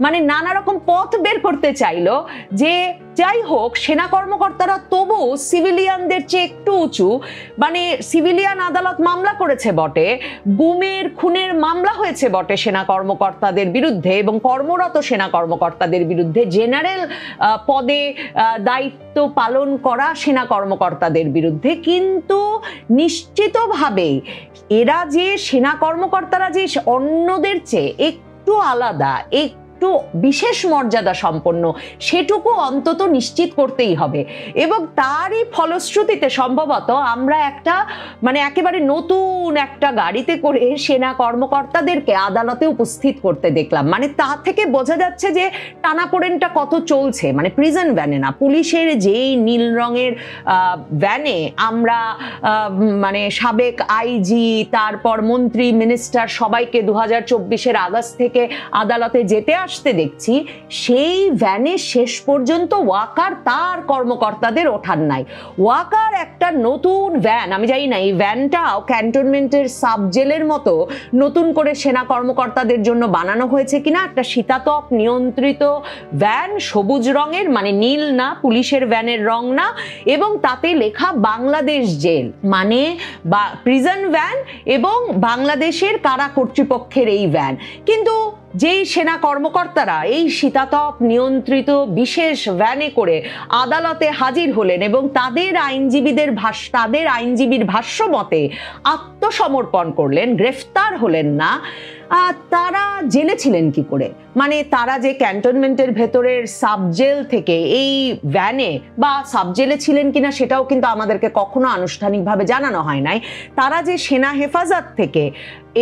C: মানে নানা রকম পথ বের করতে চাইলো যে যাই হোক সেনা কর্মকর্তারা তবু সিভিলিয়ানদের চেয়ে একটু উঁচু, মানে সিভিলিয়ান আদালত মামলা করেছে বটে, গুমের খুনের মামলা হয়েছে বটে সেনা কর্মকর্তাদের বিরুদ্ধে এবং কর্মরত সেনা কর্মকর্তাদের বিরুদ্ধে, জেনারেল পদে দায়িত্ব পালন করা সেনা কর্মকর্তাদের বিরুদ্ধে, কিন্তু নিশ্চিতভাবেই এরা যে সেনা কর্মকর্তারা যে অন্যদের চেয়ে একটু আলাদা, একটু বিশেষ মর্যাদা সম্পন্ন, সেটুকু অন্তত নিশ্চিত করতেই হবে। এবং তারই ফলশ্রুতিতে সম্ভবত আমরা একটা মানে একেবারে নতুন একটা গাড়িতে করে সেনা কর্মকর্তাদেরকে আদালতে উপস্থিত করতে দেখলাম। মানে তা থেকে বোঝা যাচ্ছে যে টানাপোড়েনটা কত চলছে। মানে প্রিজন ভ্যানে না, পুলিশের যেই নীল রঙের ভ্যানে আমরা মানে সাবেক আইজি, তারপর মন্ত্রী, মিনিস্টার সবাইকে 2024-এর আগস্ট থেকে আদালতে যেতে আসতে দেখছি, সেই ভ্যানে শেষ পর্যন্ত ওয়াকার তার কর্মকর্তাদের ওঠান নাই। ওয়াকার একটা নতুন ভ্যান, আমি জানি না এই ভ্যানটাও ক্যান্টনমেন্টের সাব জেলের মতো নতুন করে সেনা কর্মকর্তাদের জন্য বানানো হয়েছে কিনা, একটা শীতাতপ নিয়ন্ত্রিত ভ্যান, সবুজ রঙের, মানে নীল না, পুলিশের ভ্যানের রং না, এবং তাতে লেখা বাংলাদেশ জেল, মানে প্রিজন ভ্যান এবং বাংলাদেশের কারা কর্তৃপক্ষের এই ভ্যান। কিন্তু যেই সেনা কর্মকর্তারা এই শীতাতপ নিয়ন্ত্রিত বিশেষ ভ্যানে করে আদালতে হাজির হলেন এবং তাদের আইনজীবীর ভাষ্য মতে আত্মসমর্পণ করলেন, গ্রেফতার হলেন না, তারা জেলে ছিলেন কি করে? মানে তারা যে ক্যান্টনমেন্টের ভেতরের সাবজেল থেকে এই ভ্যানে বা সাবজেলে ছিলেন কিনা সেটাও কিন্তু আমাদেরকে কখনো আনুষ্ঠানিকভাবে জানানো হয় নাই। তারা যে সেনা হেফাজত থেকে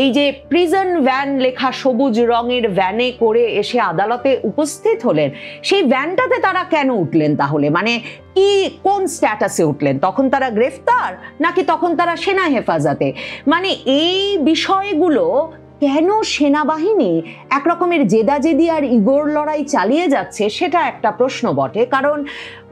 C: এই যে প্রিজন ভ্যান লেখা সবুজ রঙের ভ্যানে করে এসে আদালতে উপস্থিত হলেন, সেই ভ্যানটাতে তারা কেন উঠলেন তাহলে? মানে কি কোন স্ট্যাটাসে উঠলেন? তখন তারা গ্রেফতার নাকি তখন তারা সেনা হেফাজতে? মানে এই বিষয়গুলো কেন সেনাবাহিনী একরকমের জেদাজেদি আর ইগোর লড়াই চালিয়ে যাচ্ছে সেটা একটা প্রশ্ন বটে। কারণ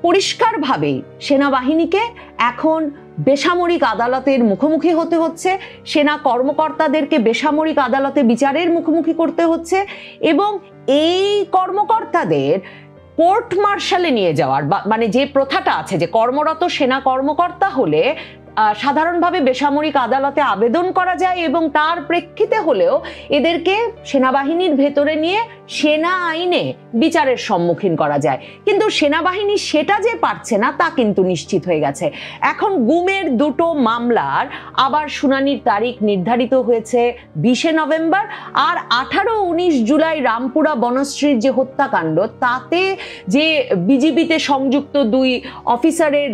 C: পরিষ্কারভাবেই সেনাবাহিনীকে এখন বেসামরিক আদালতের মুখোমুখি হতে হচ্ছে, সেনা কর্মকর্তাদেরকে বেসামরিক আদালতে বিচারের মুখোমুখি করতে হচ্ছে এবং এই কর্মকর্তাদের কোর্ট মার্শালে নিয়ে যাওয়ার মানে যে প্রথাটা আছে যে কর্মরত সেনা কর্মকর্তা হলে সাধারণভাবে বেসামরিক আদালতে আবেদন করা যায় এবং তার প্রেক্ষিতে হলেও এদেরকে সেনাবাহিনীর ভেতরে নিয়ে সেনা আইনে বিচারের সম্মুখীন করা যায়, কিন্তু সেনাবাহিনী সেটা যে পারছে না তা কিন্তু নিশ্চিত হয়ে গেছে। এখন গুমের দুটো মামলার আবার শুনানির তারিখ নির্ধারিত হয়েছে 20শে নভেম্বর, আর 18-19 জুলাই রামপুরা বনশ্রীর যে হত্যাকাণ্ড তাতে যে বিজিবিতে সংযুক্ত 2 অফিসারের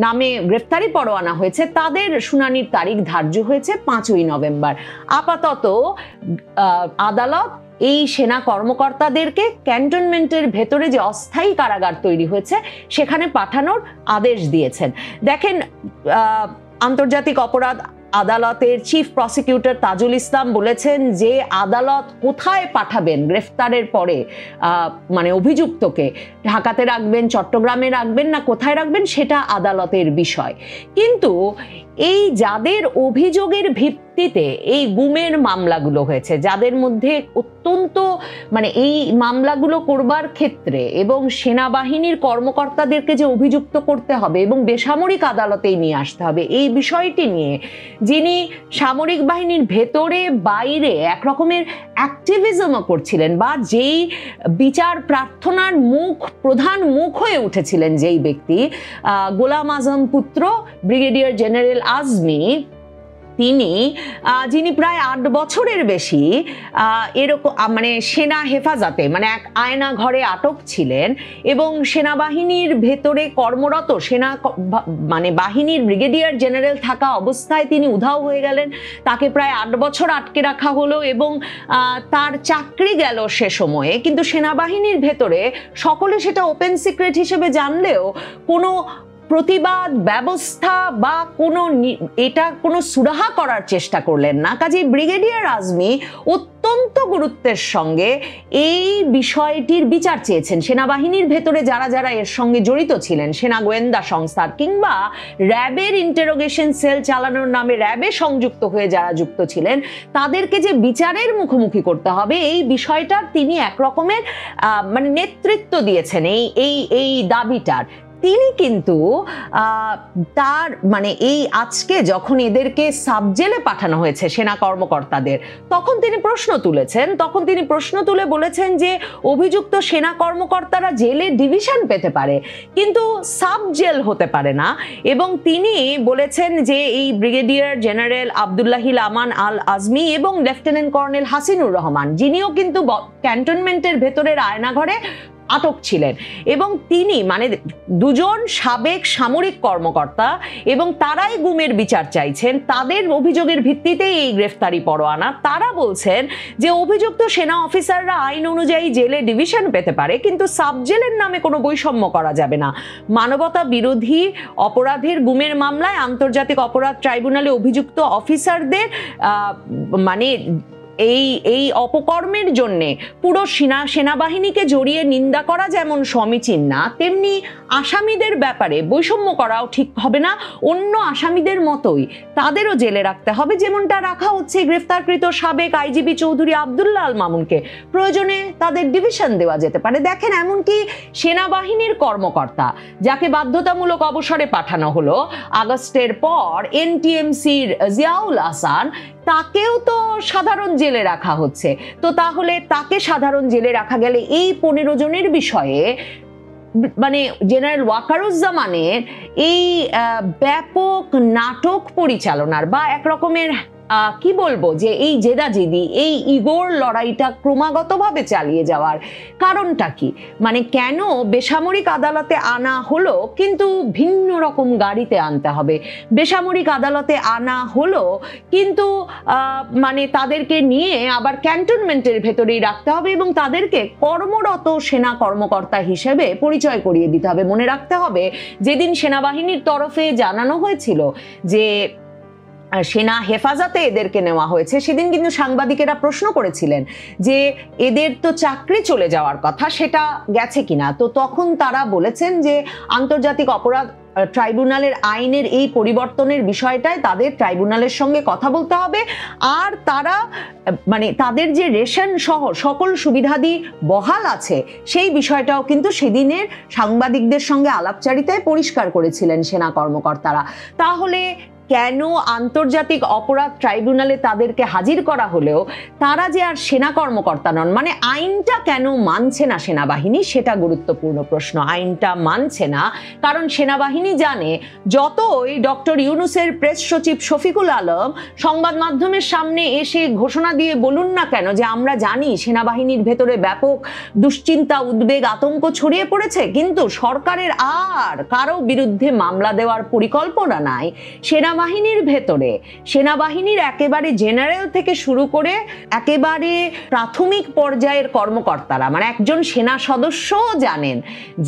C: নামে গ্রেফতারি পরোয়ানা হয়েছে তাদের শুনানির তারিখ ধার্য হয়েছে 5ই নভেম্বর। আপাতত আদালত এই সেনা কর্মকর্তাদেরকে ক্যান্টনমেন্টের ভেতরে যে অস্থায়ী কারাগার তৈরি হয়েছে সেখানে পাঠানোর আদেশ দিয়েছেন। দেখেন, আন্তর্জাতিক অপরাধ আদালতের চিফ প্রসিকিউটর তাজুল ইসলাম বলেছেন যে আদালত কোথায় পাঠাবেন গ্রেফতারের পরে মানে অভিযুক্তকে, ঢাকাতে রাখবেন, চট্টগ্রামে রাখবেন না কোথায় রাখবেন সেটা আদালতের বিষয়। কিন্তু এই যাদের অভিযোগের ভিত্তিতে এই গুমের মামলাগুলো হয়েছে, যাদের মধ্যে অত্যন্ত মানে এই মামলাগুলো করবার ক্ষেত্রে এবং সেনাবাহিনীর কর্মকর্তাদেরকে যে অভিযুক্ত করতে হবে এবং বেসামরিক আদালতেই নিয়ে আসতে হবে, এই বিষয়টি নিয়ে যিনি সামরিক বাহিনীর ভেতরে বাইরে একরকমের অ্যাক্টিভিজমও করছিলেন বা যেই বিচার প্রার্থনার প্রধান মুখ হয়ে উঠেছিলেন যেই ব্যক্তি, গোলাম আজম পুত্র ব্রিগেডিয়ার জেনারেল আজমি, যিনি প্রায় 8 বছরের বেশি এরকম মানে সেনা হেফাজতে মানে এক আয়না ঘরে আটক ছিলেন এবং সেনাবাহিনীর ভেতরে কর্মরত সেনা মানে বাহিনীর ব্রিগেডিয়ার জেনারেল থাকা অবস্থায় তিনি উধাও হয়ে গেলেন। তাকে প্রায় 8 বছর আটকে রাখা হলো এবং তার চাকরি গেল সে সময়ে, কিন্তু সেনাবাহিনীর ভেতরে সকলে সেটা ওপেন সিক্রেট হিসেবে জানলেও কোনো প্রতিবাদ ব্যবস্থা বা কোনো সুরাহা করার চেষ্টা করলেন না। কাজে ব্রিগেডিয়ার আজমি অত্যন্ত গুরুত্বের সঙ্গে এই বিষয়টির বিচার চেয়েছেন। সেনাবাহিনীর ভেতরে যারা যারা এর সঙ্গে জড়িত ছিলেন, সেনা গোয়েন্দা সংস্থার কিংবা র্যাবের ইন্টারোগেশন সেল চালানোর নামে র্যাবে সংযুক্ত হয়ে যারা যুক্ত ছিলেন, তাদেরকে যে বিচারের মুখোমুখি করতে হবে এই বিষয়টার তিনি একরকমের মানে নেতৃত্ব দিয়েছেন এই দাবিটার। তিনি কিন্তু তার মানে এই আজকে যখন এদেরকে সাবজেলে পাঠানো হয়েছে সেনা কর্মকর্তাদের, তখন তিনি প্রশ্ন তুলে বলেছেন যে অভিযুক্ত সেনা কর্মকর্তারা জেলে ডিভিশন পেতে পারে কিন্তু সাব জেল হতে পারে না। এবং তিনি বলেছেন যে এই ব্রিগেডিয়ার জেনারেল আব্দুল্লাহিল আমান আল আজমি এবং লেফটেন্যান্ট কর্নেল হাসিনুর রহমান, যিনিও কিন্তু ক্যান্টনমেন্টের ভেতরের আয়নাঘরে আটক ছিলেন এবং তিনি মানে 2 জন সাবেক সামরিক কর্মকর্তা এবং তারাই গুমের বিচার চাইছেন, তাদের অভিযোগের ভিত্তিতেই এই গ্রেফতারি পরোয়ানা। তারা বলছেন যে অভিযুক্ত সেনা অফিসাররা আইন অনুযায়ী জেলে ডিভিশন পেতে পারে কিন্তু সাব জেলের নামে কোনো বৈষম্য করা যাবে না। মানবতা বিরোধী অপরাধের গুমের মামলায় আন্তর্জাতিক অপরাধ ট্রাইব্যুনালে অভিযুক্ত অফিসারদের মানে এই অপকর্মের জন্য পুরো সেনাবাহিনীকে জড়িয়ে নিন্দা করা যেমন সমীচীন না, তেমনি আসামিদের ব্যাপারে বৈষম্য করাও ঠিক হবে না। অন্য আসামিদের মতোই তাদেরও জেলে রাখতে হবে, যেমনটা রাখা হচ্ছে গ্রেফতারকৃত সাবেক আইজিপি চৌধুরী আব্দুল্লাহ আল মামুনকে। প্রয়োজনে তাদের ডিভিশন দেওয়া যেতে পারে। দেখেন, এমনকি সেনাবাহিনীর কর্মকর্তা যাকে বাধ্যতামূলক অবসরে পাঠানো হলো আগস্টের পর, এনটিএমসির জিয়াউল হাসান, তাকেও তো সাধারণ জেল জেলে রাখা হচ্ছে। তো তাহলে তাকে সাধারণ জেলে রাখা গেলে এই 15 জনের বিষয়ে মানে জেনারেল ওয়াকারুজ্জামানের এই ব্যাপক নাটক পরিচালনার বা একরকমের কি বলবো যে এই জেদাজেদি, এই ইগোর লড়াইটা ক্রমাগতভাবে চালিয়ে যাওয়ার কারণটা কি? মানে কেন বেসামরিক আদালতে আনা হলো কিন্তু ভিন্ন রকম গাড়িতে আনতে হবে? বেসামরিক আদালতে আনা হলো কিন্তু মানে তাদেরকে নিয়ে আবার ক্যান্টনমেন্টের ভেতরেই রাখতে হবে এবং তাদেরকে কর্মরত সেনা কর্মকর্তা হিসেবে পরিচয় করিয়ে দিতে হবে। মনে রাখতে হবে যেদিন সেনাবাহিনীর তরফে জানানো হয়েছিল যে সেনা হেফাজতে এদেরকে নেওয়া হয়েছে, সেদিন কিন্তু সাংবাদিকেরা প্রশ্ন করেছিলেন যে এদের তো চাকরি চলে যাওয়ার কথা, সেটা গেছে কিনা। তো তখন তারা বলেছেন যে আন্তর্জাতিক অপরাধ ট্রাইব্যুনালের আইনের এই পরিবর্তনের বিষয়টায় তাদের ট্রাইব্যুনালের সঙ্গে কথা বলতে হবে, আর তারা মানে তাদের যে রেশন সহ সকল সুবিধাদি বহাল আছে সেই বিষয়টাও কিন্তু সেদিনের সাংবাদিকদের সঙ্গে আলাপচারিতায় পরিষ্কার করেছিলেন সেনা কর্মকর্তারা। তাহলে কেন আন্তর্জাতিক অপরাধ ট্রাইব্যুনালে তাদেরকে হাজির করা হলেও তারা যে আর সেনা কর্মকর্তা নন, মানে আইনটা কেন মানছে না সেনাবাহিনী, সেটা গুরুত্বপূর্ণ প্রশ্ন। আইনটা মানছে না কারণ সেনাবাহিনী জানে যতই ডক্টর ইউনূসের প্রেস সচিব শফিকুল আলম সংবাদ মাধ্যমের সামনে এসে ঘোষণা দিয়ে বলুন না কেন যে আমরা জানি সেনাবাহিনীর ভেতরে ব্যাপক দুশ্চিন্তা, উদ্বেগ, আতঙ্ক ছড়িয়ে পড়েছে, কিন্তু সরকারের আর কারো বিরুদ্ধে মামলা দেওয়ার পরিকল্পনা নাই। সেনাবাহিনীর ভেতরে সেনাবাহিনীর একেবারে জেনারেল থেকে শুরু করে একেবারে প্রাথমিক পর্যায়ের কর্মকর্তারা, মানে একজন সেনা সদস্যও জানেন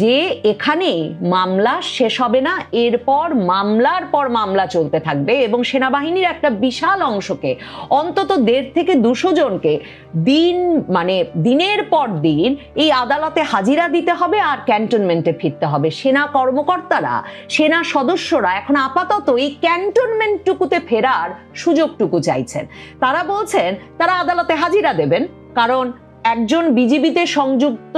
C: যে এখানে মামলা শেষ হবে না, এরপর মামলার পর মামলা চলতে থাকবে এবং সেনাবাহিনীর একটা বিশাল অংশকে, অন্তত 150 থেকে 200 জনকে দিনের পর দিন এই আদালতে হাজিরা দিতে হবে আর ক্যান্টনমেন্টে ফিরতে হবে। সেনা কর্মকর্তারা, সেনা সদস্যরা এখন আপাতত এই ক্যান্টনমেন্টটুকুতে ফেরার সুযোগটুকু চাইছেন। তারা বলছেন তারা আদালতে হাজিরা দেবেন, কারণ একজন বিজিবিতে সংযুক্ত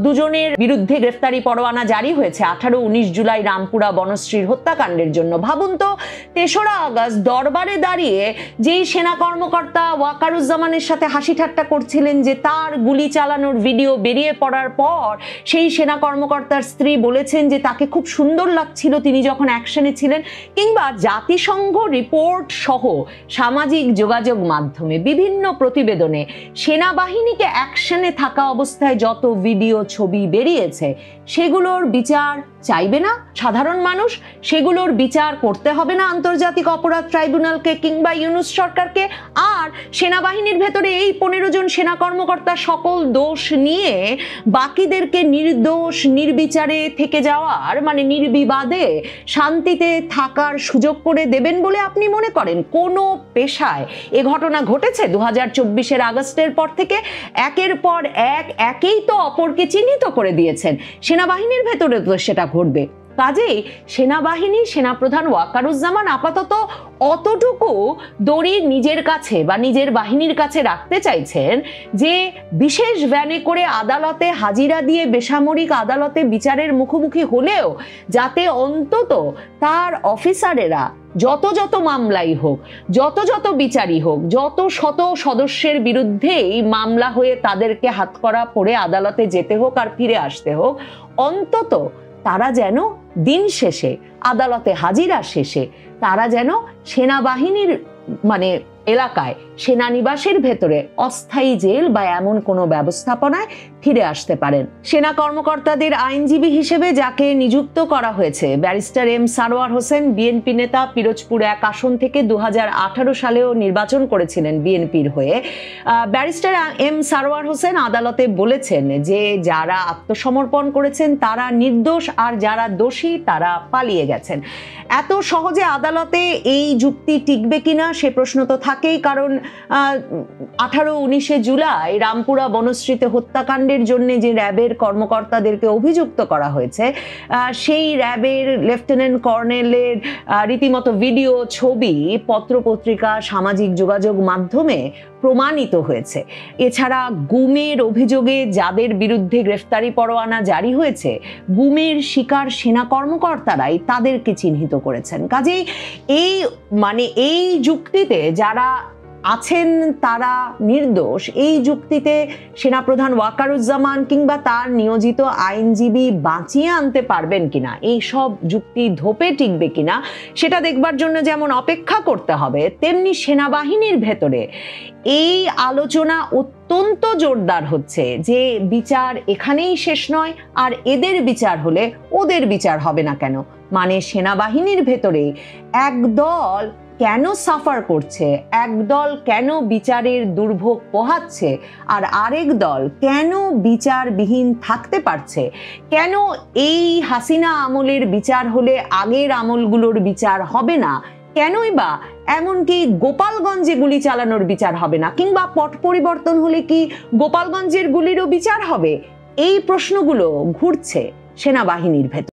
C: 2 জনের বিরুদ্ধে গ্রেফতারি পরোয়ানা জারি হয়েছে 18-19 জুলাই রামপুরা বনশ্রীর হত্যাকাণ্ডের জন্য। ভাবুন তো 3রা আগস্ট দরবারে দাঁড়িয়ে যেই সেনা কর্মকর্তা ওয়াকারুজ্জামানের সাথে হাসি ঠাট্টা করছিলেন যে তার গুলি চালানোর ভিডিও বেরিয়ে পড়ার পর সেই সেনা কর্মকর্তার স্ত্রী বলেছেন যে তাকে খুব সুন্দর লাগছিল তিনি যখন অ্যাকশনে ছিলেন, কিংবা জাতিসংঘ রিপোর্ট সহ সামাজিক যোগাযোগ মাধ্যমে বিভিন্ন প্রতিবেদনে সেনাবাহিনীকে অ্যাকশনে থাকা অবস্থায় যত ভিডিও ছবি বেরিয়েছে সেগুলোর বিচার চাইবে না সাধারণ মানুষ? সেগুলোর বিচার করতে হবে না আন্তর্জাতিক অপরাধ ট্রাইব্যুনালকে কিংবা ইউনূস সরকারকে? আর সেনাবাহিনীর ভেতরে এই 15 জন সেনা কর্মকর্তা সকল দোষ নিয়ে বাকিদেরকে নির্দোষ নির্বিচারে থেকে যাওয়ার, মানে নির্বিবাদে শান্তিতে থাকার সুযোগ করে দেবেন বলে আপনি মনে করেন? কোন পেশায় এ ঘটনা ঘটেছে 2024-এর আগস্টের পর থেকে? একের পর একেই তো অপরকে চিহ্নিত করে দিয়েছেন। সেনাবাহিনীর ভেতরে তো সেটা ঘটবে। কাজেই সেনাবাহিনী, সেনাপ্রধান ওয়াকারুজ্জামান আপাতত অতটুকু দড়ি নিজের কাছে বা নিজের বাহিনীর কাছে রাখতে চাইছেন যে বিশেষ ভ্যানে করে আদালতে হাজিরা দিয়ে বেসামরিক আদালতে বিচারের মুখোমুখি হলেও যাতে অন্তত তার অফিসারেরা যত মামলাই হোক, যত বিচারই হোক, যত শত সদস্যের বিরুদ্ধেই মামলা হয়ে তাদেরকে হাতকড়া পরে আদালতে যেতে হোক আর ফিরে আসতে হোক, অন্তত তারা যেন দিন শেষে আদালতে হাজিরা শেষে তারা যেন সেনাবাহিনীর এলাকায় সেনানিবাসের ভেতরে অস্থায়ী জেল বা এমন কোনো ব্যবস্থাপনায় ফিরে আসতে পারেন। সেনা কর্মকর্তাদের আইনজীবী হিসেবে যাকে নিযুক্ত করা হয়েছে barrister M Sarwar Hossain, BNP নেতা, পিরোজপুর 1 আসন থেকে 2018 সালেও নির্বাচন করেছিলেন বিএনপির হয়ে। ব্যারিস্টার এম সারোয়ার হোসেন আদালতে বলেছেন যে যারা আত্মসমর্পণ করেছেন তারা নির্দোষ আর যারা দোষী তারা পালিয়ে গেছেন। এত সহজে আদালতে এই যুক্তি টিকবে কিনা সে প্রশ্ন তো থাকেই, কারণ 18-19 জুলাই রামপুরা বনশ্রীতে হত্যাকাণ্ডের জন্য যে র্যাবের কর্মকর্তাদেরকে অভিযুক্ত করা হয়েছে সেই র্যাবের লেফটেন্যান্ট কর্নেলের রীতিমতো ভিডিও, ছবি, পত্রপত্রিকা, সামাজিক যোগাযোগ মাধ্যমে প্রমাণিত হয়েছে। এছাড়া গুমের অভিযোগে যাদের বিরুদ্ধে গ্রেফতারি পরোয়ানা জারি হয়েছে গুমের শিকার সেনা কর্মকর্তারাই তাদেরকে চিহ্নিত করেছেন। কাজেই এই যুক্তিতে যারা আছেন তারা নির্দোষ, এই যুক্তিতে সেনাপ্রধান ওয়াকারুজ্জামান কিংবা তার নিয়োজিত আইনজীবী বাঁচিয়ে আনতে পারবেন কিনা, এই সব যুক্তি ধোপে টিকবে কিনা সেটা দেখবার জন্য যেমন অপেক্ষা করতে হবে, তেমনি সেনাবাহিনীর ভেতরে এই আলোচনা অত্যন্ত জোরদার হচ্ছে যে বিচার এখানেই শেষ নয়, আর এদের বিচার হলে ওদের বিচার হবে না কেন। মানে সেনাবাহিনীর ভেতরে একদল কেন সাফার করছে, একদল কেন বিচারের দুর্ভোগ পোহাচ্ছে, আর আরেক দল কেন বিচারবিহীন থাকতে পারছে, কেন এই হাসিনা আমলের বিচার হলে আগের আমলগুলোর বিচার হবে না, কেনই বা এমনকি গোপালগঞ্জে গুলি চালানোর বিচার হবে না, কিংবা পট পরিবর্তন হলে কি গোপালগঞ্জের গুলিরও বিচার হবে, এই প্রশ্নগুলো ঘুরছে সেনাবাহিনীর ভেতর।